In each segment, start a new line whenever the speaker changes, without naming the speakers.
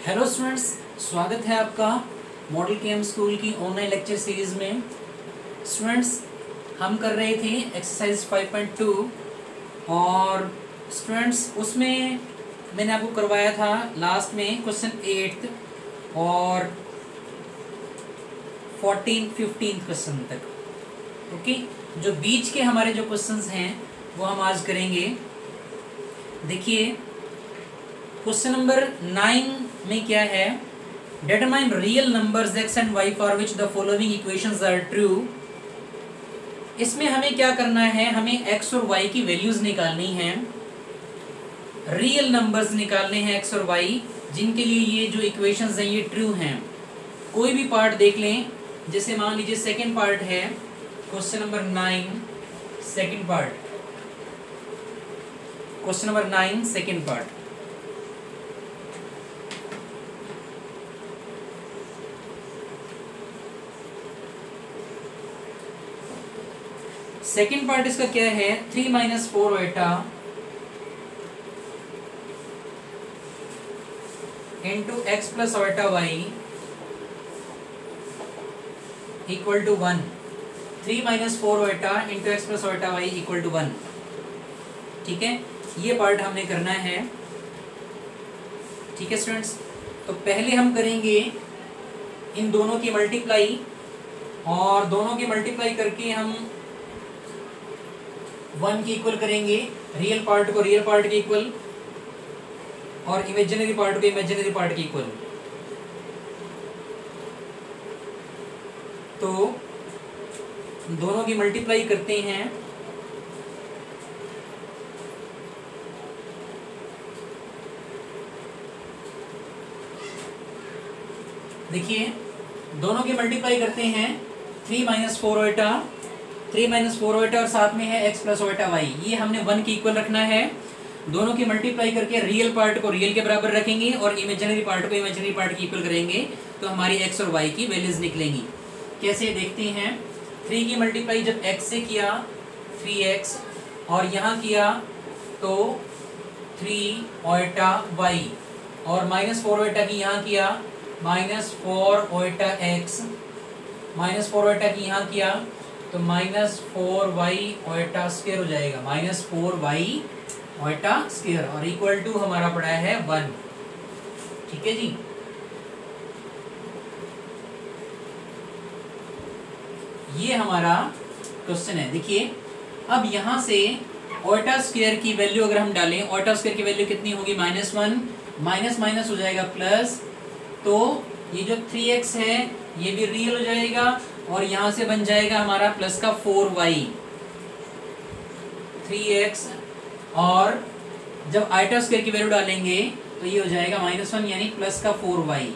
Hello students, स्वागत है आपका मॉडल केम स्कूल की ऑनलाइन लेक्चर सीरीज में। स्टूडेंट्स, हम कर रहे थे एक्सरसाइज 5.2 और स्टूडेंट्स उसमें मैंने आपको करवाया था लास्ट में क्वेश्चन 8 और 14-15 क्वेश्चन तक। ओके, जो बीच के हमारे जो क्वेश्चंस हैं वो हम आज करेंगे। देखिए क्वेश्चन नंबर 9 में क्या है, determine real numbers x and y for which the following equations are true. इसमें हमें क्या करना है, हमें x और y की वैल्यूज निकालनी है, रियल नंबर्स निकालने हैं x और y जिनके लिए ये जो इक्वेशंस हैं ये ट्रू हैं। कोई भी पार्ट देख लें, जैसे मान लीजिए सेकेंड पार्ट है question number 9 second part, question number 9 second part. Second part इसका क्या है, 3 - 4 ओटा इंटू एक्स प्लस ओटा वाई इक्वल टू 1। 3 - 4 ओटा इंटू एक्स प्लस ओटा वाई इक्वल टू 1। ठीक है, ये पार्ट हमने करना है। ठीक है स्टूडेंट्स, तो पहले हम करेंगे इन दोनों की मल्टीप्लाई, और दोनों की मल्टीप्लाई करके हम 1 की इक्वल करेंगे, रियल पार्ट को रियल पार्ट के इक्वल और इमेजिनरी पार्ट को इमेजिनरी पार्ट के इक्वल। तो दोनों की मल्टीप्लाई करते हैं, देखिए दोनों की मल्टीप्लाई करते हैं 3 - 4 ओटा, 3 - 4 ओटा और साथ में है x प्लस ओटा वाई। ये हमने 1 की इक्वल रखना है। दोनों की मल्टीप्लाई करके रियल पार्ट को रियल के बराबर रखेंगे और इमेजिनरी पार्ट को इमेजिनरी पार्ट की इक्वल करेंगे, तो हमारी x और y की वैल्यूज निकलेंगी। कैसे देखते हैं, 3 की मल्टीप्लाई जब x से किया 3x और यहाँ किया तो 3 ओटा y, और -4 ओटा की यहाँ किया -4 ओटा x, -4 ओटा की यहाँ किया तो -4y ओटा स्क्वायर हो जाएगा, -4y ओटा स्क्वायर, और इक्वल टू हमारा पड़ा है 1। ठीक है जी, ये हमारा क्वेश्चन है। देखिए अब यहां से ओटा स्क्वायर की वैल्यू अगर हम डालें, ओटा स्क्वायर की वैल्यू कितनी होगी, -1 माइनस माइनस हो जाएगा प्लस, तो ये जो 3x है ये भी रियल हो जाएगा और यहां से बन जाएगा हमारा प्लस का 4y 3x, और जब आइटा स्क्वायर की वैल्यू डालेंगे तो ये हो जाएगा -1 यानी प्लस का 4y,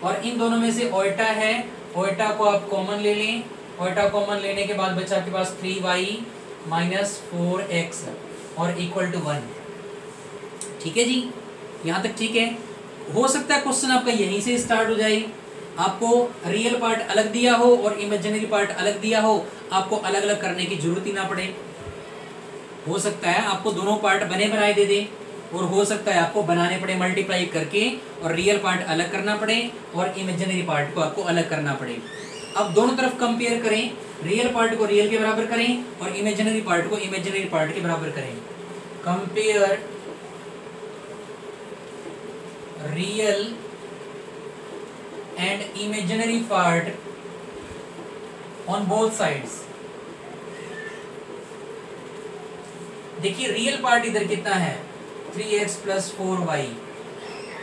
और इन दोनों में से ओटा है, ओटा को आप कॉमन ले लें, ओटा कॉमन लेने के बाद बचा आपके पास 3y - 4x और इक्वल टू 1। ठीक है जी, यहाँ तक ठीक है। हो सकता है क्वेश्चन आपका यहीं से स्टार्ट हो जाए, आपको रियल पार्ट अलग दिया हो और इमेजिनरी पार्ट अलग दिया हो, आपको अलग अलग करने की जरूरत ही ना पड़े। हो सकता है आपको दोनों पार्ट बने बनाए दे दे, और हो सकता है आपको बनाने पड़े मल्टीप्लाई करके और रियल पार्ट अलग करना पड़े और इमेजिनरी पार्ट को आपको अलग करना पड़े। अब दोनों तरफ कंपेयर करें, रियल पार्ट को रियल के बराबर करें और इमेजिनरी पार्ट को इमेजिनरी पार्ट के बराबर करें। Compare real and imaginary part on both sides. देखिए रियल पार्ट इधर कितना है, 3x plus 4y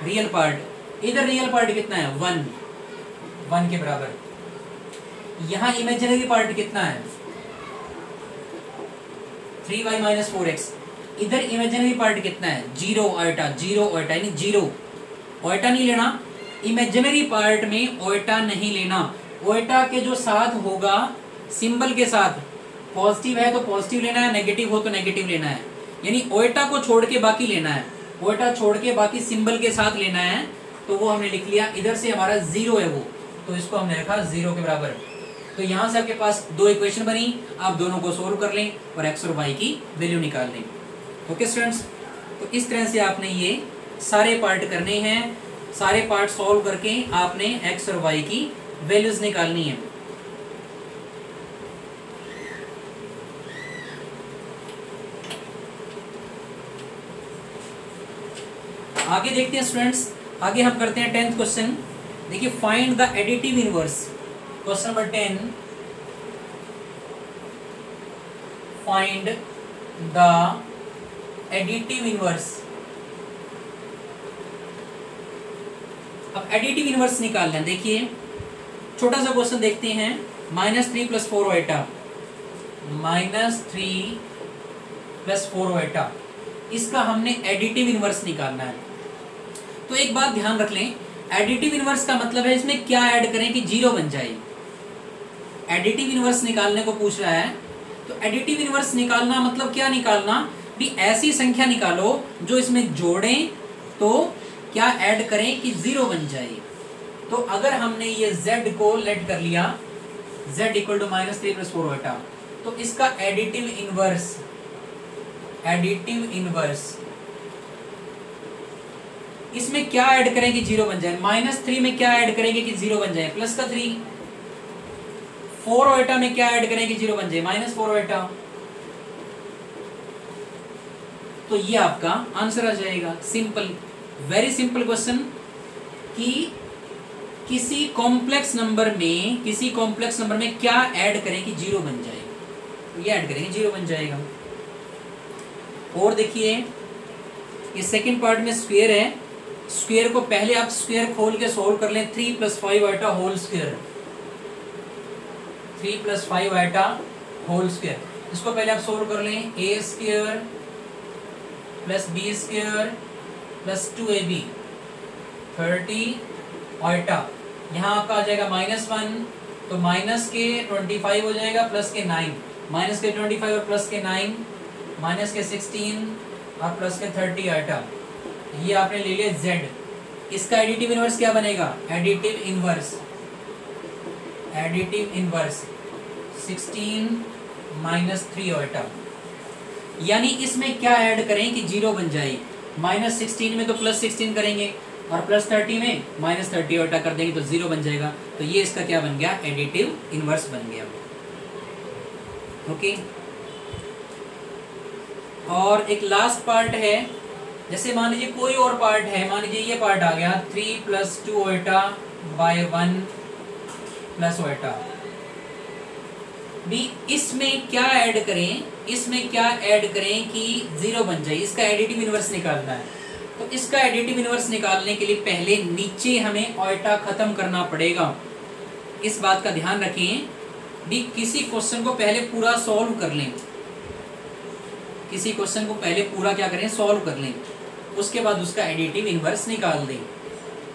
real part, इधर रियल पार्ट कितना है 1 के बराबर। यहां इमेजिनरी पार्ट कितना है 3y - 4x, इधर इमेजिनरी पार्ट कितना है 0 ओटा, 0 ओटा यानी 0 ओटा नहीं लेना, इमेजिनरी पार्ट में ओटा नहीं लेना। ओटा के जो साथ होगा सिंबल के साथ, पॉजिटिव है तो पॉजिटिव लेना है, नेगेटिव हो तो नेगेटिव लेना है, यानी ओटा को छोड़ के बाकी लेना है, ओटा छोड़ के बाकी सिंबल के साथ लेना है। तो वो हमने लिख लिया, इधर से हमारा 0 है वो, तो इसको हमने रखा 0 के बराबर। तो यहां से आपके पास दो इक्वेशन बनी, आप दोनों को सोल्व कर लें और x और y की वैल्यू निकाल लें। ओके स्टूडेंट्स, तो इस तरह से आपने ये सारे पार्ट करने हैं सारे पार्ट सॉल्व करके आपने एक्स और वाई की वैल्यूज निकालनी है। आगे देखते हैं स्टूडेंट्स, आगे हम करते हैं 10th क्वेश्चन। देखिए, find the additive inverse. Question number 10, find the additive inverse. अब एडिटिव इनवर्स निकालना है। देखिए, छोटा सा क्वेश्चन देखते हैं। -3 + 4 ओएटा, -3 + 4 ओएटा, इसका हमने एडिटिव इनवर्स निकालना है। तो एक बात ध्यान रख लें, एडिटिव इनवर्स का मतलब है इसमें क्या ऐड करें कि जीरो बन जाए। एडिटिव इनवर्स निकालने को पूछ रहा है, तो एडिटिव इनवर्स निकालना मतलब क्या निकालना भी, ऐसी संख्या निकालो जो इसमें जोड़ें तो क्या ऐड करें कि जीरो बन जाए। तो अगर हमने ये z को लेट कर लिया, z = -3 + 4 ओएटा, तो इसका एडिटिव इनवर्स इसमें क्या ऐड करें कि जीरो बन जाए। -3 में क्या ऐड करेंगे कि जीरो बन जाए, प्लस का 3। 4 ओएटा में क्या ऐड करें कि जीरो बन जाए, -4 ओएटा। तो ये आपका आंसर आ जाएगा। सिंपल, वेरी सिंपल क्वेश्चन कि किसी कॉम्प्लेक्स नंबर में क्या ऐड करें कि जीरो बन जाए, ये ऐड करेंगे जीरो बन जाएगा। और देखिए, ये सेकंड पार्ट में स्क्वायर है। स्क्वायर को पहले आप स्क्वायर खोल के सोल्व कर लें। 3 + 5 ओएटा होल स्क्वायर, 3 + 5 ओएटा होल स्क्वायर, इसको पहले आप सोल्व कर लें। a² + b² + 2ab 30 ओएटा। यहाँ आपका आ जाएगा -1, तो माइनस के 25 हो जाएगा, प्लस के 9, माइनस के 25 और प्लस के 9, माइनस के 16 और प्लस के 30 ओएटा। ये आपने ले लिया z। इसका एडिटिव इनवर्स क्या बनेगा, एडिटिव इनवर्स 16 - 3 ओएटा। यानी इसमें क्या ऐड करें कि जीरो बन जाए। -16 में तो +16 करेंगे और +30 में -30 ओएटा कर देंगे तो जीरो बन जाएगा। तो ये इसका क्या बन गया, एडिटिव इनवर्स बन गया। ओके, और एक लास्ट पार्ट है। जैसे मान लीजिए कोई और पार्ट है, मान लीजिए ये पार्ट आ गया 3 + 2 ओएटा / 1 + ओएटा भी। इसमें क्या ऐड करें कि जीरो बन जाए। इसका एडिटिव इनवर्स निकालना है। तो इसका एडिटिव इनवर्स निकालने के लिए पहले नीचे हमें ओएटा खत्म करना पड़ेगा। इस बात का ध्यान रखें भी, किसी क्वेश्चन को पहले पूरा सॉल्व कर लें। किसी क्वेश्चन को पहले पूरा क्या करें, सॉल्व कर लें, उसके बाद उसका एडिटिव इनवर्स निकाल दें।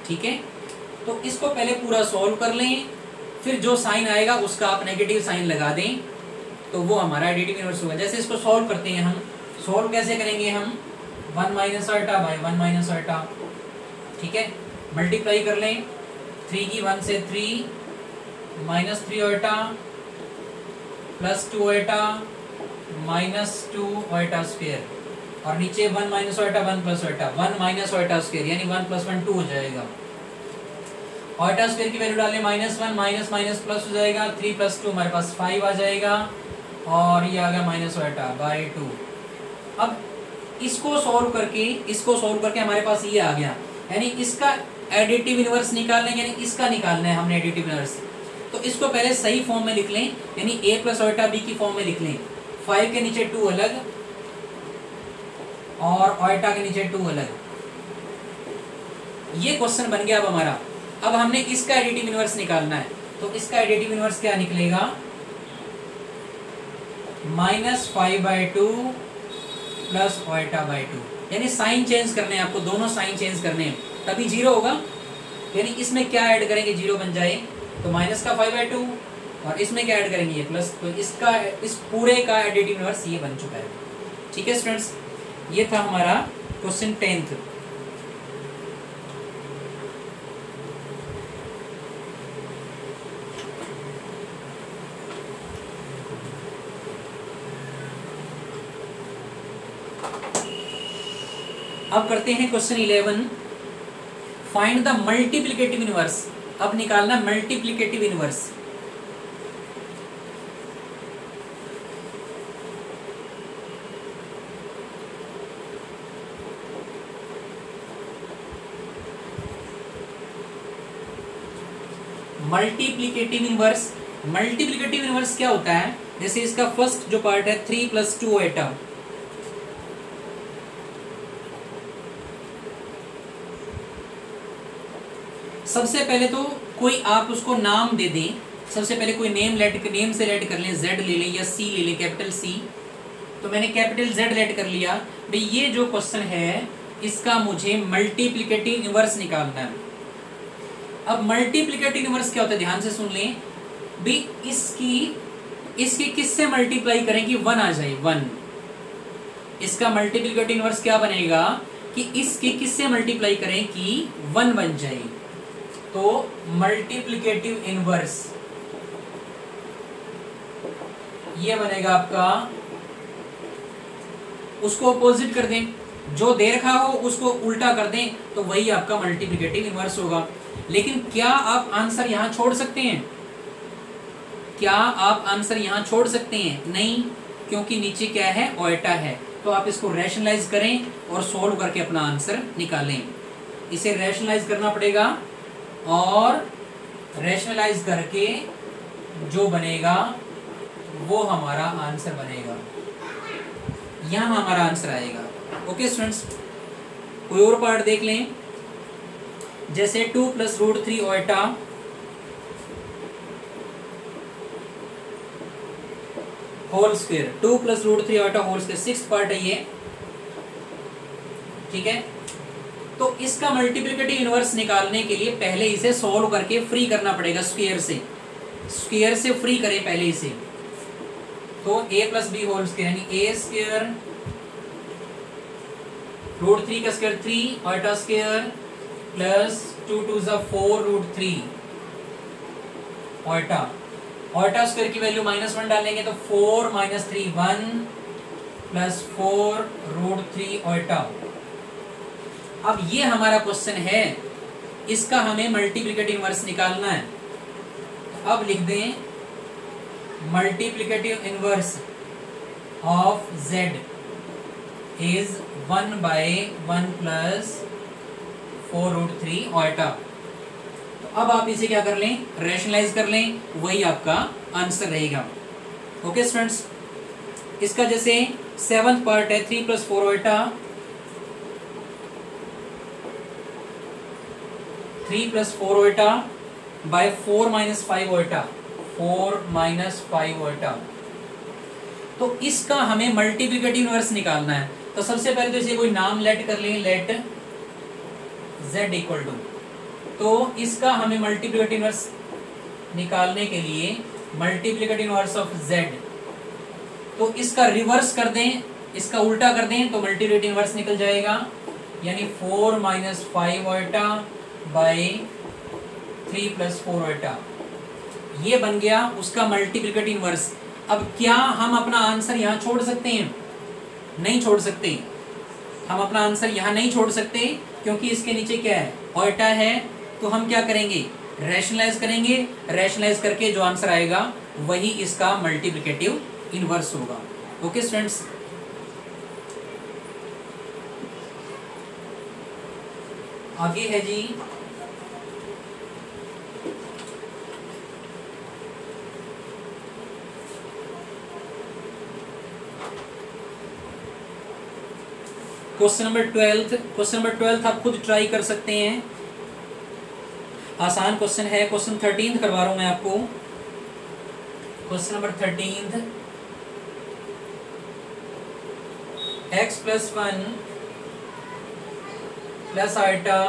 ठीक है, तो इसको पहले पूरा सॉल्व कर लें, फिर जो साइन आएगा उसका आप नेगेटिव साइन लगा दें, तो वो हमारा एडिटिव इनवर्स होगा। जैसे इसको सॉल्व करते हैं हम, सॉल्व कैसे करेंगे हम, 1 - ओएटा / 1 - ओएटा। ठीक है, मल्टीप्लाई कर लें, 3 की 1 से 3 -3 ओएटा +2 ओएटा -2 ओएटा स्क्वायर, और नीचे 1 - ओएटा 1 + ओएटा 1 - ओएटा स्क्वायर, यानी 1 + 1 2 हो जाएगा। ओएटा स्क्वायर की वैल्यू डालें, -1 माइनस प्लस हो जाएगा, 3 + 2 हमारे पास 5 आ जाएगा, और ये आ गया -ओएटा / 2। अब इसको सॉल्व करके हमारे पास ये आ गया, यानी इसका एडिटिव इनवर्स निकालना है, यानी इसका निकालना है हमने एडिटिव इनवर्स। तो इसको पहले सही फॉर्म में लिख लें, यानी a + ओएटा b की फॉर्म में लिख लें। 5 के नीचे 2 अलग और ओएटा के नीचे 2 अलग। ये क्वेश्चन बन गया अब हमारा। अब हमने इसका एडिटिव इनवर्स निकालना है, तो इसका एडिटिव इनवर्स क्या निकलेगा, -5/2 + ओएटा/2। यानी साइन चेंज करने हैं आपको, दोनों साइन चेंज करने हैं, तभी जीरो होगा। यानी इसमें क्या ऐड करेंगे जीरो बन जाए, तो माइनस का 5/2, और इसमें क्या ऐड करेंगे ये प्लस। तो इसका इस पूरे का एडिटिव इनवर्स ये बन चुका है। ठीक है स्टूडेंट्स, ये था हमारा क्वेश्चन 10th। अब करते हैं question 11। Find the multiplicative inverse. अब निकालना multiplicative inverse. Multiplicative inverse, multiplicative inverse क्या होता है? जैसे इसका फर्स्ट जो पार्ट है 3 + 2 एटा, सबसे पहले तो कोई आप उसको नाम दे दें। सबसे पहले कोई नेम से लेट कर लें, Z ले लें या C ले लें, कैपिटल C। तो मैंने कैपिटल Z लेट कर लिया। भाई ये जो क्वेश्चन है इसका मुझे मल्टीप्लिकेटिव इनवर्स निकालना है। अब मल्टीप्लिकेटिव इनवर्स क्या होता है, ध्यान से सुन लें। भाई इसकी किससे मल्टीप्लाई करें कि 1 आ जाए, 1। इसका मल्टीप्लिकेटिव इनवर्स क्या बनेगा कि इसकी किससे मल्टीप्लाई करें कि 1 बन जाए। तो मल्टीप्लिकेटिव इनवर्स ये बनेगा आपका, उसको अपोजिट कर दें, जो दे रखा हो उसको उल्टा कर दें, तो वही आपका मल्टीप्लिकेटिव इनवर्स होगा। लेकिन क्या आप आंसर यहां छोड़ सकते हैं? क्या आप आंसर यहां छोड़ सकते हैं? नहीं, क्योंकि नीचे क्या है, ओएटा है। तो आप इसको रैशनलाइज करें और सोल्व करके अपना आंसर निकालें। इसे रैशनलाइज करना पड़ेगा और रैशनलाइज करके जो बनेगा वो हमारा आंसर बनेगा, यहां हमारा आंसर आएगा। ओके स्टूडेंट्स, कोई और पार्ट देख लें। जैसे 2 + √3 iota whole square, 2 + √3 iota whole square, 6th part है ये, ठीक है। तो इसका मल्टीप्लिकेटिव इनवर्स निकालने के लिए पहले इसे सॉल्व करके फ्री करना पड़ेगा स्क्वायर से। स्क्वायर से फ्री करें पहले इसे। तो a + b होल स्क्वायर यानी a² √3 का स्क्वायर 3 ओएटा स्क्वायर प्लस 2 × 2 = 4 √3 ओएटा। ओएटा स्क्वायर की वैल्यू -1 डालेंगे तो 4 - 3 1 प्लस 4 √3 ओएटा। अब ये हमारा क्वेश्चन है, इसका हमें मल्टीप्लिकेटिव इनवर्स निकालना है। अब लिख दें multiplicative inverse of Z is 1/1 + 4 √3 ओएटा। तो अब आप इसे क्या कर लें, रैशनलाइज कर लें, वही आपका आंसर रहेगा। ओके स्टूडेंट्स, इसका जैसे 7th पार्ट है 3 + 4 ओएटा, 3 + 4 ओएटा बाय 4 - 5 ओएटा, 4 - 5 ओएटा। तो इसका हमें मल्टीप्लिकेटिव इनवर्स निकालना है। तो सबसे पहले तो इसे कोई नाम लेट कर लें, लेट Z = तो इसका हमें मल्टीप्लिकेटिव इनवर्स निकालने के लिए मल्टीप्लिकेटिव इनवर्स ऑफ Z, तो इसका रिवर्स कर दें, इसका उल्टा कर दें तो मल्टीप्लिकेटिव इनवर्स निकल जाएगा, यानी 4 - 5 ओएटा बाय 3 + 4 ओएटा। ये बन गया उसका मल्टीप्लिकेटिव इनवर्स। अब क्या हम अपना आंसर यहाँ छोड़ सकते हैं? नहीं छोड़ सकते। हम अपना आंसर यहाँ नहीं छोड़ सकते क्योंकि इसके नीचे क्या है, ओएटा है। तो हम क्या करेंगे, रैशनलाइज करेंगे। रैशनलाइज करके जो आंसर आएगा वही इसका मल्टीप्लिकेटिव इनवर्स होगा। ओके स्टूडेंट्स, आगे है जी क्वेश्चन नंबर 12। क्वेश्चन नंबर 12 आप खुद ट्राई कर सकते हैं, आसान क्वेश्चन है। क्वेश्चन 13 करवा रहा हूं मैं आपको। Question number 13, x + 1 + ओएटा,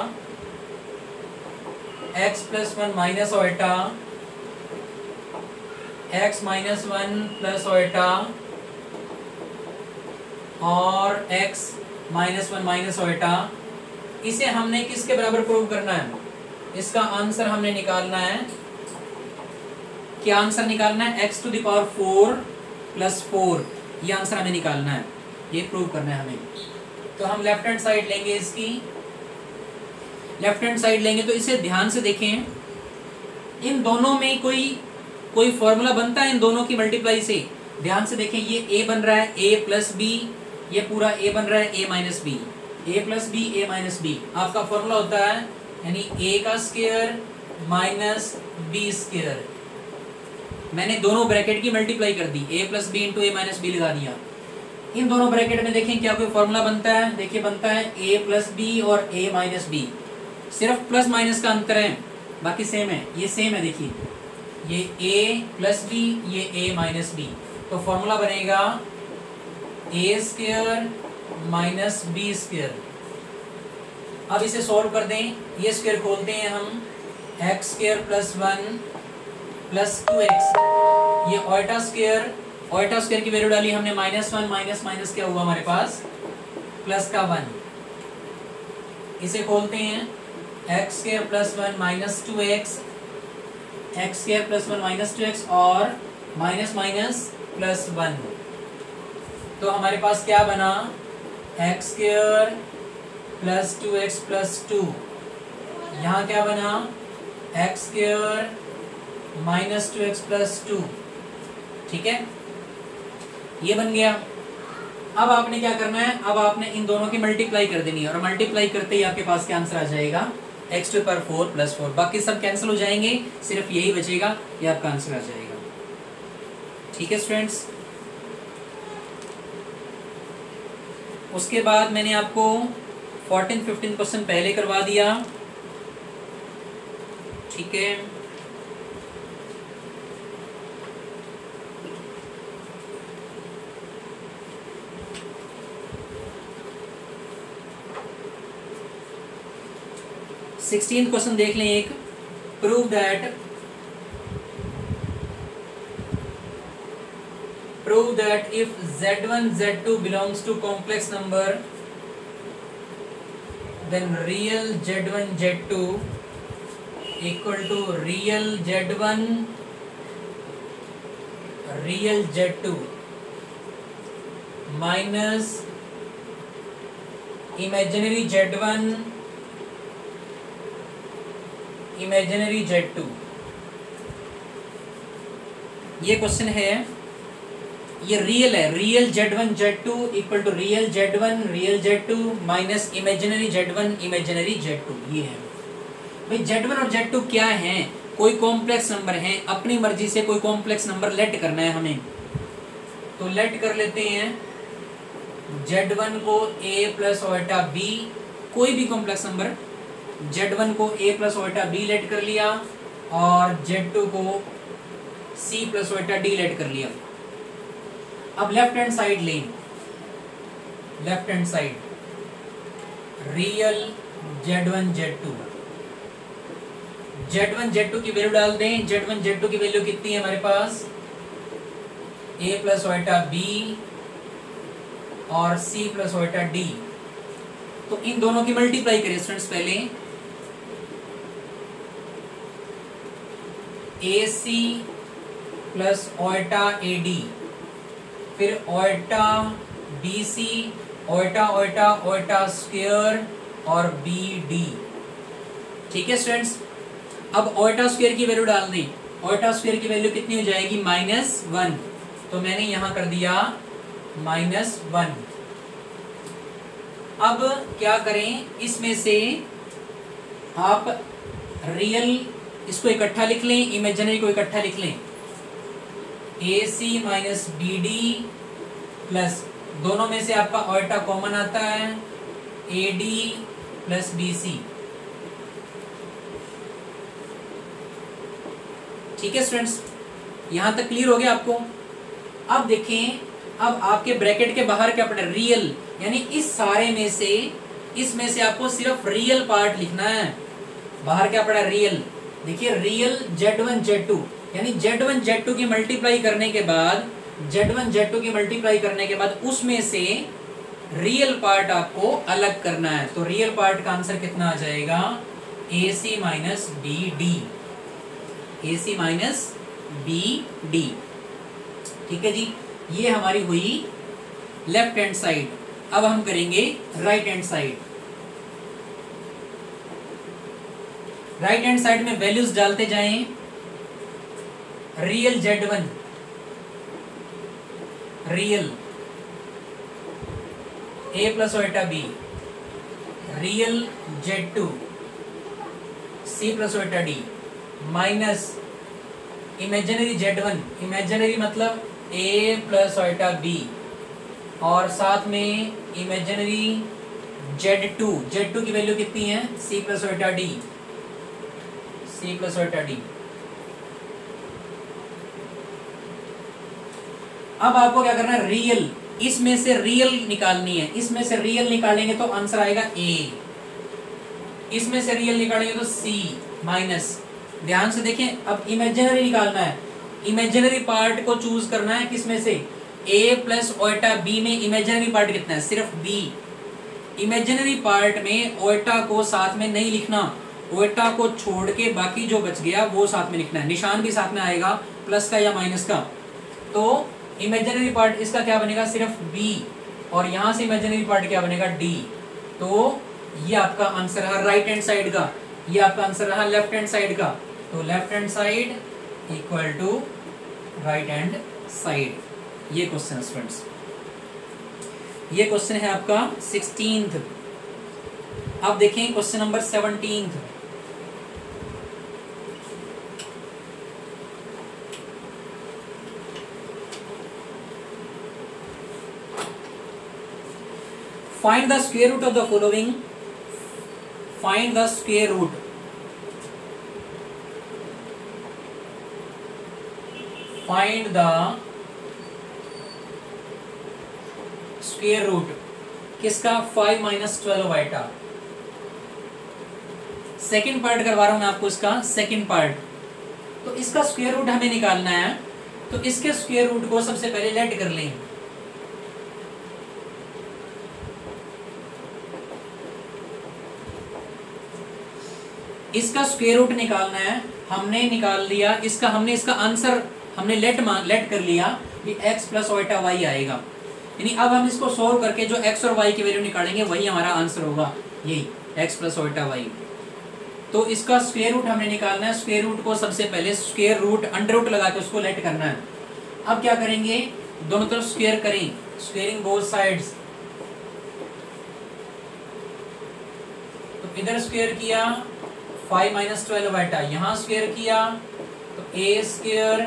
x + 1 - ओएटा, x - 1 + ओएटा और x - 1 - ओएटा। इसे हमने किसके बराबर प्रूव करना है? इसका आंसर हमने निकालना है। क्या आंसर निकालना है? x⁴ + 4, ये आंसर हमें निकालना है, ये प्रूव करना है हमें। तो हम लेफ्ट हैंड साइड लेंगे इसकी। लेफ्ट हैंड साइड लेंगे तो इसे ध्यान से देखें, इन दोनों में कोई फॉर्मूला बनता है इन दोनों की मल्टीप्लाई से? ध्यान से देखें, ये a बन रहा है a प्लस बी, ये पूरा a बन रहा है a minus B, a plus B a minus B. आपका फॉर्मूला होता है यानी a का स्क्वायर माइनस बी स्क्वायर। मैंने दोनों ब्रैकेट की मल्टीप्लाई कर दी, a plus B into a minus B लगा दिया। इन दोनों ब्रैकेट में देखें क्या कोई फॉर्मूला बनता है? देखिए बनता है a प्लस बी और a माइनस बी, सिर्फ प्लस माइनस का अंतर है, बाकी सेम है, ये सेम है। देखिए ये a प्लस बी, ये a माइनस बी, तो फॉर्मूला बनेगा a square minus B square. अब इसे सॉल्व कर दें, ये स्क्वायर खोलते हैं हम, x square plus 1 plus 2x, ये ओइटा स्क्वायर की वैल्यू डाली हमने -1 माइनस माइनस क्या हुआ हमारे पास प्लस का 1। इसे खोलते हैं, x square plus 1 minus 2x, x square plus 1 minus 2x और माइनस माइनस प्लस 1, तो हमारे पास क्या बना? X square plus 2x plus 2, यहाँ क्या बना? X square minus 2x plus 2। ठीक है, ये बन गया। अब आपने क्या करना है? अब आपने इन दोनों की मल्टीप्लाई कर देनी है, और मल्टीप्लाई करते ही आपके पास क्या आंसर आ जाएगा? x to power 4 plus 4। बाकी सब कैंसिल हो जाएंगे, सिर्फ यही बचेगा, ये आपका आंसर आ जाएगा। ठीक है स्टूडेंट्स, उसके बाद मैंने आपको 14-15 क्वेश्चन पहले करवा दिया। ठीक है, सिक्सटीन क्वेश्चन देख लें एक। Prove that if z1 z2 belongs to complex number, then real z1 z2 equal to real z1 real z2 minus imaginary z1 imaginary z2। ये क्वेश्चन है, ये रियल है, real z1 z2 equal to real z1 real z2 minus imaginary z1 imaginary z2। ये है भाई, z1 और z2 क्या है? कोई कॉम्प्लेक्स नंबर है, अपनी मर्जी से कोई कॉम्प्लेक्स नंबर लेट करना है हमें, तो लेट कर लेते हैं। z1 को a प्लस ओटा b, कोई भी कॉम्प्लेक्स नंबर, z1 को a प्लस ओटा b लेट कर लिया और z2 को c प्लस ओटा d लेट कर लिया। अब लेफ्ट हैंड साइड लें, left hand side real z1 z2 की वैल्यू डाल दें। z1 z2 की वैल्यू कितनी है हमारे पास? a प्लस ओटा b और c प्लस ओटा d, तो इन दोनों की मल्टीप्लाई करें स्टूडेंट्स। पहले AC प्लस ओटा AD, फिर ओटा BC, ओटा स्क्वायर और BD। ठीक है स्टूडेंट्स, अब ओटा स्क्वायर की वैल्यू डाल दें। ओटा स्क्वायर की वैल्यू कितनी हो जाएगी? -1, तो मैंने यहां कर दिया -1। अब क्या करें, इसमें से आप रियल इसको इकट्ठा लिख लें, इमेजिनरी को इकट्ठा लिख लें। AC माइनस BD प्लस, दोनों में से आपका ओटा कॉमन आता है, AD प्लस BC। ठीक है स्टूडेंट्स, यहां तक क्लियर हो गया आपको? अब देखें, अब आपके ब्रैकेट के बाहर क्या पड़ा? रियल, यानी इस सारे में से, इसमें से आपको सिर्फ रियल पार्ट लिखना है। बाहर क्या पड़ा? रियल। देखिए रियल z1 z2, यानी z1 z2 की मल्टीप्लाई करने के बाद, z1 z2 की मल्टीप्लाई करने के बाद उसमें से रियल पार्ट आपको अलग करना है। तो रियल पार्ट का आंसर कितना आ जाएगा? AC minus BD, AC minus BD। ठीक है जी, ये हमारी हुई लेफ्ट हैंड साइड। अब हम करेंगे right hand side. Right hand side में वैल्यूज डालते जाएं। Real Z1 real A plus ओटा B, real Z2 C plus ओटा D minus imaginary Z1, imaginary मतलब A प्लस ओटा B, और साथ में इमेजिनरी Z2, Z2 की वैल्यू कितनी है C प्लस ओटा D, C प्लस ओटा D। अब आपको क्या करना है, रियल, इसमें से रियल निकालनी है। इसमें से रियल निकालेंगे तो आंसर आएगा A, इसमें से रियल निकालेंगे तो C माइनस। ध्यान से देखें, अब इमेजिनरी निकालना है, इमेजिनरी पार्ट को चूज करना है किसमें से, A प्लस ओटा B में इमेजिनरी पार्ट कितना है, सिर्फ B। इमेजिनरी पार्ट में ओटा को साथ में नहीं लिखना, ओटा को छोड़ के बाकी जो बच गया वो साथ में लिखना है, निशान भी साथ में आएगा प्लस का या माइनस का। तो इमेजिनरी पार्ट इसका क्या बनेगा, सिर्फ B, और यहां से इमेजिनरी पार्ट क्या बनेगा D। तो ये आपका आंसर है राइट हैंड साइड का, ये आपका आंसर रहा लेफ्ट हैंड साइड का। तो left hand side equal to right hand side, ये क्वेश्चन स्टूडेंट्स, ये क्वेश्चन है आपका 16th। अब देखें question number 17th। Find the square root of the following. Find the square root. Find the square root किसका, 5 minus 12 वाइटा। Second part करवा रहा हूं मैं आपको, इसका सेकेंड पार्ट। तो इसका स्क्वायर रूट हमें निकालना है, तो इसके स्क्वायर रूट को सबसे पहले लेट कर लें। इसका स्क्वायर रूट निकालना है, हमने निकाल लिया इसका, हमने इसका आंसर हमने लेट कर लिया कि x प्लस ओटा वाई आएगा। यानी अब हम इसको सोल्व करके जो x और y की वैल्यू निकालेंगे वही हमारा आंसर होगा, यही x प्लस ओटा वाई। तो इसका स्क्वायर रूट हमने निकालना है, स्क्वायर रूट को सबसे पहले स्क्वायर रूट अंडर रूट लगा के उसको लेट करना है। अब क्या करेंगे, दोनों तरफ स्क्वायर करें, स्क्वायरिंग बोथ साइड्स। तो इधर स्क्वायर किया 5 माइनस 12 वाइटा, यहाँ स्क्वायर किया तो a square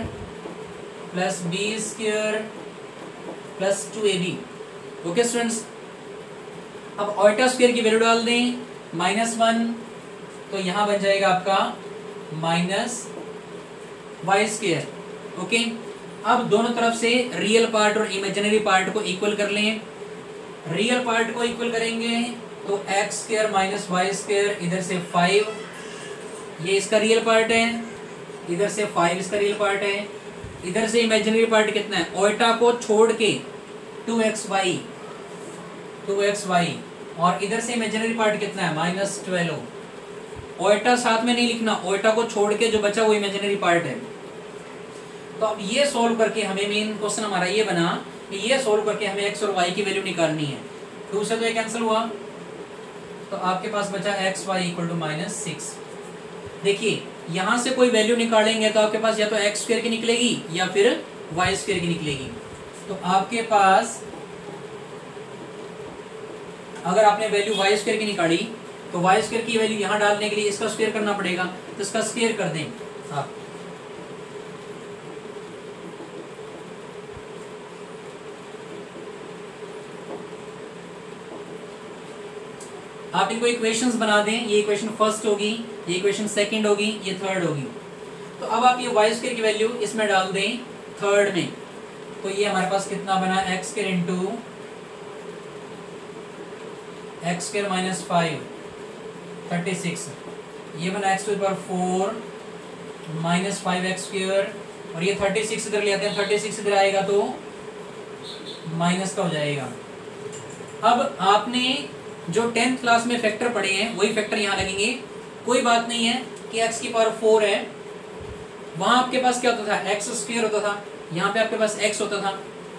plus b square plus 2ab। Okay students, अब ओटा स्क्वायर की वैल्यू डाल दें, -1, तो यहाँ बन जाएगा आपका माइनस वाई स्क्वायर। ओके, अब दोनों तरफ से रियल पार्ट और इमेजिनरी पार्ट को इक्वल कर लें। रियल पार्ट को इक्वल करेंगे तो x square minus Y square, इधर से 5, ये इसका रियल पार्ट है, इधर से 5 इसका रियल पार्ट है, इधर से इमेजिनरी पार्ट कितना है, ओटा को छोड़ के 2xy, और इधर से इमेजिनरी पार्ट कितना है -12। ओटा साथ में नहीं लिखना, ओटा को छोड़ के जो बचा वो इमेजिनरी पार्ट है। तो अब ये सोल्व करके हमें मेन क्वेश्चन हमारा ये बना कि ये सोल्व करके हमें x और y की वैल्यू निकालनी है। 2 से तो ये कैंसिल हुआ, तो आपके पास बचा xy इक्वल टू -6। देखिए यहां से कोई वैल्यू निकालेंगे तो आपके पास या तो x स्क्वायर की निकलेगी या फिर y स्क्वायर की निकलेगी। तो आपके पास अगर आपने वैल्यू y स्क्वायर की निकाली तो y स्क्वायर की वैल्यू यहां डालने के लिए इसका स्क्वायर करना पड़ेगा, तो इसका स्क्वायर कर दें आप इनको इक्वेशंस बना दें। ये इक्वेशन फर्स्ट होगी, ये इक्वेशन सेकंड होगी, ये थर्ड होगी। तो अब आप ये वाई स्क्वायर की वैल्यू इसमें डाल दें थर्ड में, तो ये हमारे पास कितना बना, X square into X square minus 5 36, ये बना एक्स टू द पावर 4 माइनस 5x स्क्वायर, और ये 36 इधर ले आते हैं, 36 इधर आएगा तो माइनस का हो जाएगा। अब आपने जो 10th क्लास में फैक्टर पढ़े हैं वही फैक्टर यहाँ लगेंगे। कोई बात नहीं है कि x की पावर 4 है, वहां आपके पास क्या होता था, x स्क्वायर होता था, यहाँ पे आपके पास x होता था,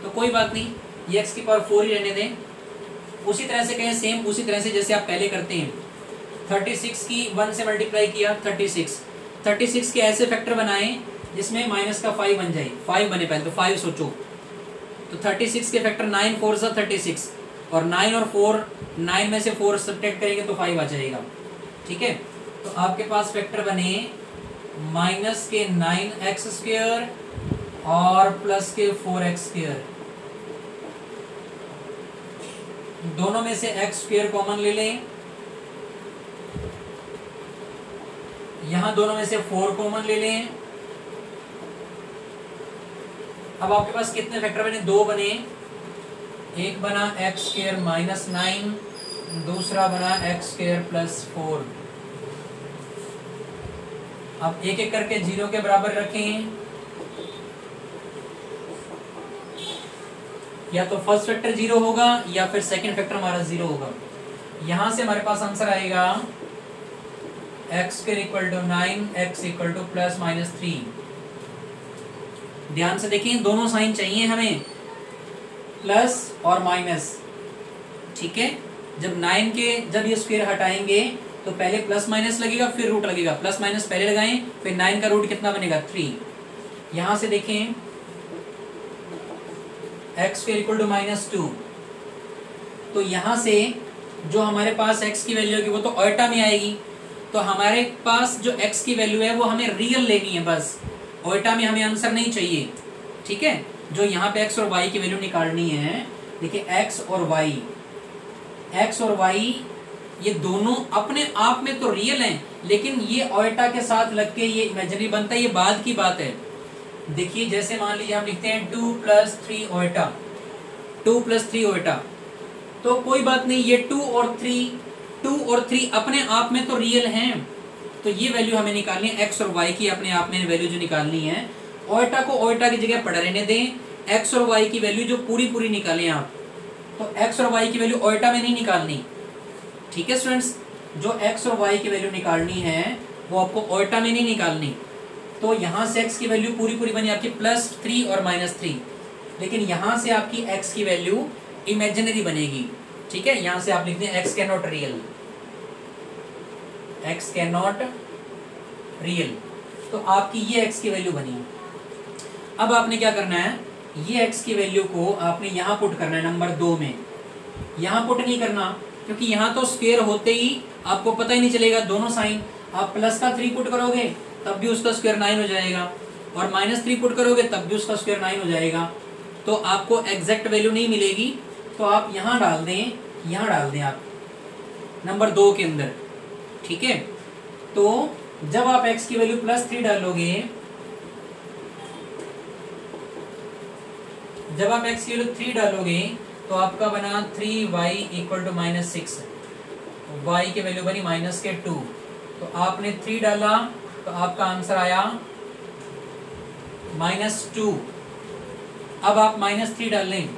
तो कोई बात नहीं, ये x की पावर 4 ही रहने दें। उसी तरह से कहें, सेम उसी तरह से जैसे आप पहले करते हैं, 36 की 1 से मल्टीप्लाई किया 36 के ऐसे फैक्टर बनाए जिसमें माइनस का 5 बन जाए, 5 बने पहले तो 5 सोचो, तो 36 के फैक्टर 9 4 सा 36 और 9 और 4, 9 में से 4 सब्ट्रैक्ट करेंगे तो 5 आ जाएगा। ठीक है, तो आपके पास फैक्टर बने माइनस के 9x² और प्लस के 4x²। दोनों में से x² कॉमन ले लें, यहां दोनों में से 4 कॉमन ले लें। अब आपके पास कितने फैक्टर बने? 2 बने, एक बना x² माइनस 9, दूसरा बना x² प्लस 4। अब एक एक करके 0 के बराबर रखें, या तो फर्स्ट फैक्टर 0 होगा या फिर सेकंड फैक्टर हमारा 0 होगा। यहां से हमारे पास आंसर आएगा x² equal to 9, x equal to plus minus 3। ध्यान से देखिए, दोनों साइन चाहिए हमें, प्लस और माइनस। ठीक है, जब 9 के जब ये स्क्वायर हटाएंगे तो पहले प्लस माइनस लगेगा फिर रूट लगेगा, प्लस माइनस पहले लगाएं फिर 9 का रूट कितना बनेगा 3। यहां से देखें x² इक्वल टू -2, तो यहां से जो हमारे पास x की वैल्यू होगी वो तो ओल्टा में आएगी, तो हमारे पास जो x की वैल्यू है वो हमें रियल लेनी है बस, ओल्टा में हमें आंसर नहीं चाहिए। ठीक है, जो यहाँ पे x और y की वैल्यू निकालनी है, देखिए x और y ये दोनों अपने आप में तो रियल हैं, लेकिन ये ओल्टा के साथ लग के ये इमेजिनरी बनता है, ये बाद की बात है। देखिए जैसे मान लीजिए हम लिखते हैं 2 + 3 ओल्टा, 2 + 3 ओल्टा, तो कोई बात नहीं, ये 2 और 3 अपने आप में तो रियल हैं, तो ये वैल्यू हमें निकालनी है x और y की, अपने आप में वैल्यू जो निकालनी है। ओल्टा को ओल्टा की जगह पड़ा रहने दें, x और y की वैल्यू जो पूरी निकालें आप, तो x और y की वैल्यू ओल्टा में नहीं निकालनी। ठीक है स्टूडेंट्स, जो x और y की वैल्यू निकालनी है वो आपको ओल्टा में नहीं निकालनी। तो यहाँ से x की वैल्यू पूरी बनी आपकी +3 और -3, लेकिन यहाँ से आपकी x की वैल्यू इमेजिनरी बनेगी। ठीक है, यहाँ से आप लिखते हैं x can not real, x can not real, तो आपकी ये x की वैल्यू बनी। अब आपने क्या करना है, ये x की वैल्यू को आपने यहाँ पुट करना है नंबर 2 में। यहाँ पुट नहीं करना क्योंकि यहाँ तो स्क्वायर होते ही आपको पता ही नहीं चलेगा दोनों साइन। आप प्लस का 3 पुट करोगे तब भी उसका स्क्वायर 9 हो जाएगा, और -3 पुट करोगे तब भी उसका स्क्वायर 9 हो जाएगा, तो आपको एग्जैक्ट वैल्यू नहीं मिलेगी। तो आप यहाँ डाल दें आप नंबर 2 के अंदर। ठीक है, तो जब आप x की वैल्यू +3 डालोगे, जब आप x की वैल्यू 3 डालोगे तो आपका बना 3y इक्वल टू -6, y की वैल्यू बनी -2, तो आपने 3 डाला तो आपका आंसर आया -2। अब आप -3 डाल लें,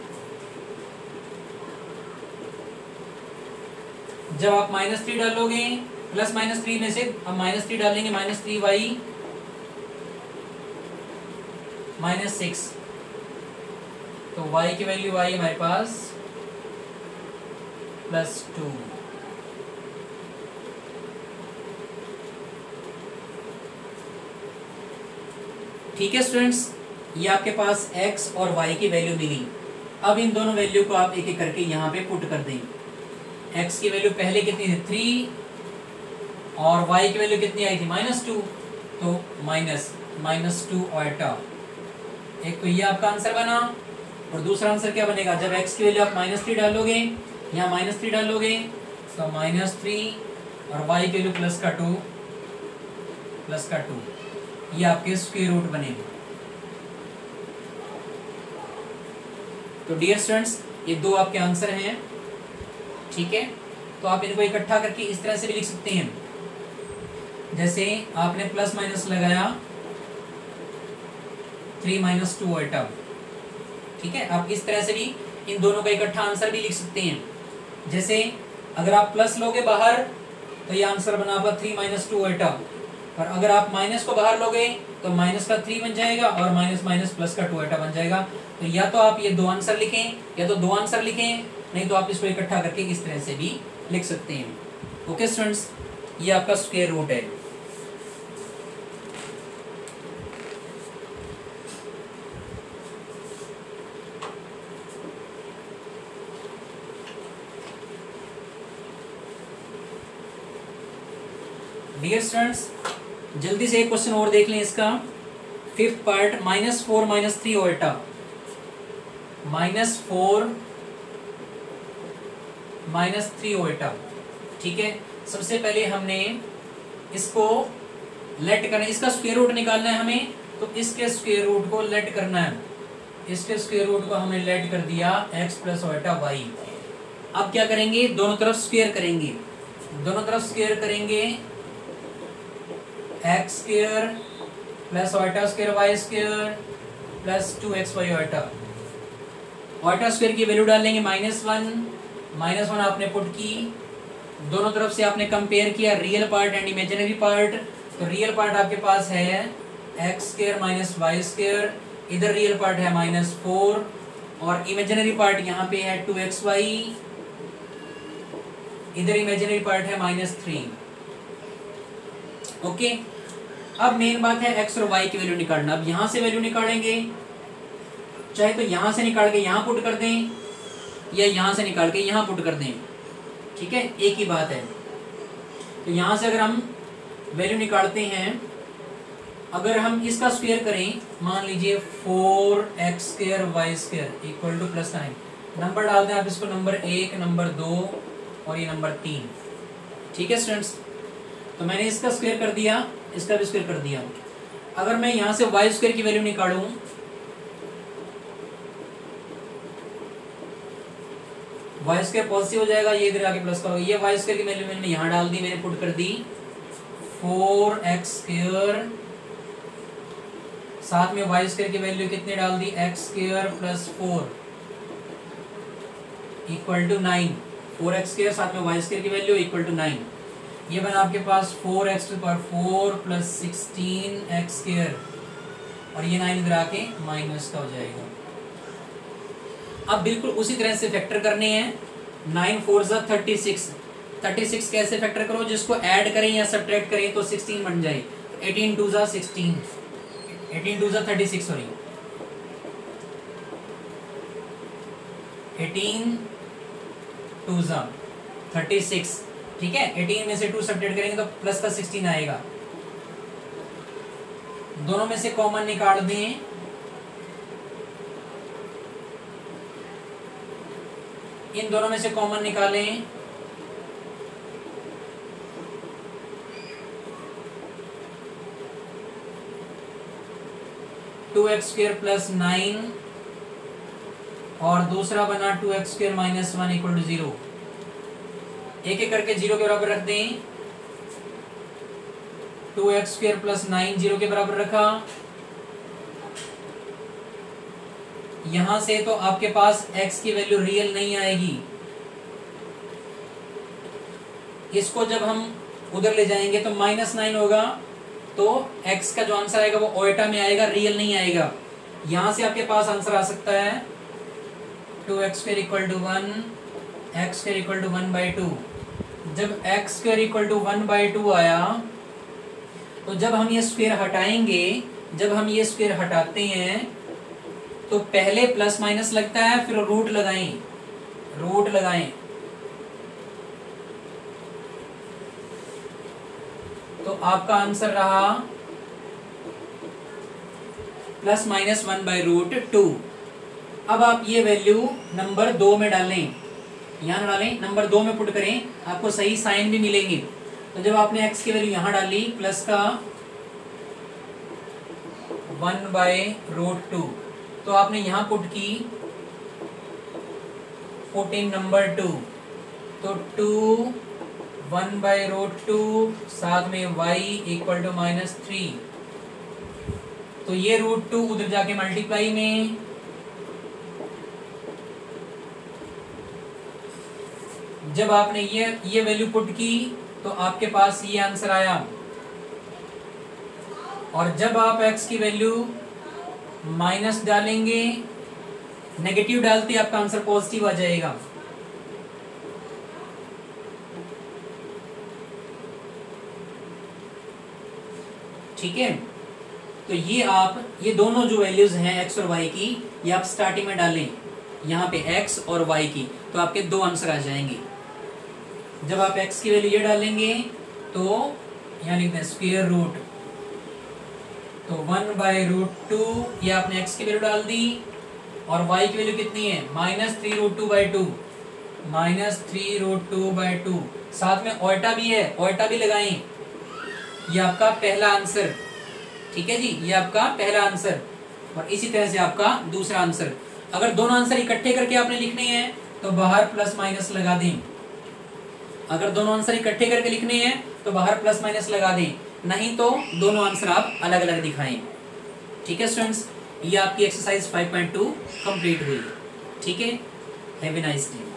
जब आप -3 डालोगे प्लस -3 में से अब -3 डालेंगे, -3y -6, तो y की वैल्यू आई हमारे पास +2। ठीक है स्टूडेंट्स, ये आपके पास x और y की वैल्यू मिली। अब इन दोनों वैल्यू को आप एक एक करके यहाँ पे पुट कर दें। x की वैल्यू पहले कितनी थी 3 और y की वैल्यू कितनी आई थी -2, तो -2 ओल्टा। एक तो ये आपका आंसर बना, और दूसरा आंसर क्या बनेगा, जब x की वैल्यू आप -3 डालोगे, यहाँ -3 डालोगे तो -3 और y की वैल्यू +2, ये आपके स्क्वायर रूट बनेगा। तो डियर स्टूडेंट्स, ये 2 आपके आंसर हैं। ठीक है, तो आप इनको इकट्ठा करके इस तरह से भी लिख सकते हैं, जैसे आपने प्लस माइनस लगाया 3 - 2 ओल्टा। ठीक है, आप इस तरह से भी इन दोनों का इकट्ठा आंसर भी लिख सकते हैं। जैसे अगर आप प्लस लोगे बाहर तो ये आंसर बना आपका 3 - 2 ओल्टा, और अगर आप माइनस को बाहर लोगे तो माइनस का 3 बन जाएगा और माइनस प्लस का 2 ओल्टा बन जाएगा। तो या तो आप ये 2 आंसर लिखें या तो 2 आंसर लिखें, नहीं तो आप इसको इकट्ठा करके इस तरह से भी लिख सकते हैं। ओके स्टूडेंट्स, ये आपका स्क्वायर रूट है। डियर स्टूडेंट्स, जल्दी से एक क्वेश्चन और देख लें इसका। Fifth part, -4 -3 ओल्टा, -4 -3 ओल्टा। ठीक है, सबसे पहले हमने इसको लेट करना है, इसका स्क्वायर रूट निकालना है हमें, तो इसके स्क्वायर रूट को लेट करना है। इसके स्क्वायर रूट को हमने लेट कर दिया x प्लस ओल्टा वाई। अब क्या करेंगे, दोनों तरफ स्क्वायर करेंगे, दोनों तरफ स्क्वायर करेंगे, x square plus iota square Y square plus 2xy iota. Iota square की वैल्यू डालेंगे -1 आपने पुट की, दोनों तरफ से आपने कंपेयर किया real part and imaginary part. तो रियल पार्ट आपके पास है X square minus Y square, इधर रियल पार्ट है -4 और इमेजिनरी पार्ट यहाँ पे है 2xy, इधर इमेजिनरी पार्ट है -3। ओके, अब मेन बात है एक्स और वाई की वैल्यू निकालना। अब यहां से वैल्यू निकालेंगे, चाहे तो यहां से निकाल के यहां पुट कर दें या यहां से निकाल के यहां पुट कर दें, ठीक है, एक ही बात है। तो यहां से अगर हम वैल्यू निकालते हैं, अगर हम इसका स्क्वायर करें, मान लीजिए 4x square Y square equal to +9, number डाल दें आप इसको, नंबर 1, नंबर 2 और ये नंबर 3। ठीक है स्टूडेंट्स, तो मैंने इसका स्क्वायर कर दिया, इसका भी स्क्वायर कर दिया। अगर मैं यहां से वाई स्क्वायर की वैल्यू निकालूं, वाई स्क्वायर पॉजिटिव हो जाएगा, ये इधर आके प्लस का होगा। ये वाई स्क्वायर की वैल्यू मैंने यहां डाल दी, मैंने पुट कर दी 4x स्क्वायर, साथ में वाई स्क्वायर की वैल्यू कितनी डाल दी, x square plus 4 equal to 9। 4x square साथ में वाई स्क्वायर की वैल्यू इक्वल टू 9। ये बना आपके पास 4x⁴ प्लस 16x स्क्वायर और ये 9 इधर आके माइनस का हो जाएगा। अब बिल्कुल उसी तरह से फैक्टर करने हैं। 9 4 36, 36 कैसे फैक्टर करो, जिसको ऐड करें या सब्ट्रैक्ट करें तो 16 बन जाए। 18 2 16, 18 2 36, सॉरी 18 2 36, ठीक है। 18 में से 2 सब्ट्रैक्ट करेंगे तो प्लस का 16 आएगा। दोनों में से कॉमन निकाल दें, इन दोनों में से कॉमन निकालें, टू एक्स स्क्वायर प्लस 9 और दूसरा बना 2x square minus 1 equal to 0। एक एक करके 0 के बराबर रख दें। 2x स्क्वायर प्लस 9 0 के बराबर रखा। यहां से तो आपके पास x की वैल्यू रियल नहीं आएगी, इसको जब हम उधर ले जाएंगे तो -9 होगा, तो x का जो आंसर आएगा वो ओएटा में आएगा, रियल नहीं आएगा। यहां से आपके पास आंसर आ सकता है 2x square equal to 1, x square equal to 1/2। जब x स्क्वायर इक्वल टू 1/2 आया, तो जब हम ये स्क्वायर हटाएंगे, जब हम ये स्क्वायर हटाते हैं तो पहले प्लस माइनस लगता है, फिर रूट लगाएं, रूट लगाएं, तो आपका आंसर रहा ±1/√2। अब आप ये वैल्यू नंबर 2 में डालें, यहां डालें, नंबर 2 में पुट करें, आपको सही साइन भी मिलेंगे। तो जब आपने x की वैल्यू यहां डाली, प्लस का 1/√2, तो आपने यहां पुट की 14 नंबर 2, तो 2 1/√2 साथ में y इक्वल टू -3, तो ये √2 उधर जाके मल्टीप्लाई में, जब आपने ये वैल्यू पुट की तो आपके पास ये आंसर आया। और जब आप x की वैल्यू माइनस डालेंगे, नेगेटिव डालते आपका आंसर पॉजिटिव आ जाएगा। ठीक है। तो ये दोनों जो वैल्यूज हैं एक्स और वाई की, ये आप स्टार्टिंग में डालें यहाँ पे एक्स और वाई की, तो आपके दो आंसर आ जाएंगे। जब आप एक्स की वैल्यू ये डालेंगे तो यहाँ लिखते हैं स्क्वायर रूट, तो 1/√2 ये आपने एक्स की वैल्यू डाल दी, और वाई की वैल्यू कितनी है -3√2/2, -3√2/2। साथ में ओल्टा भी है, ओल्टा भी लगाएं। ये आपका पहला आंसर, ठीक है जी, ये आपका पहला आंसर। और इसी तरह से आपका दूसरा आंसर। अगर दोनों आंसर इकट्ठे करके आपने लिखने हैं तो बाहर प्लस माइनस लगा दें। अगर दोनों आंसर इकट्ठे करके लिखने हैं तो बाहर प्लस माइनस लगा दें, नहीं तो दोनों आंसर आप अलग अलग दिखाएं। ठीक है स्टूडेंट्स, ये आपकी एक्सरसाइज 5.2 कंप्लीट हुई। ठीक है, हैव ए नाइस डे।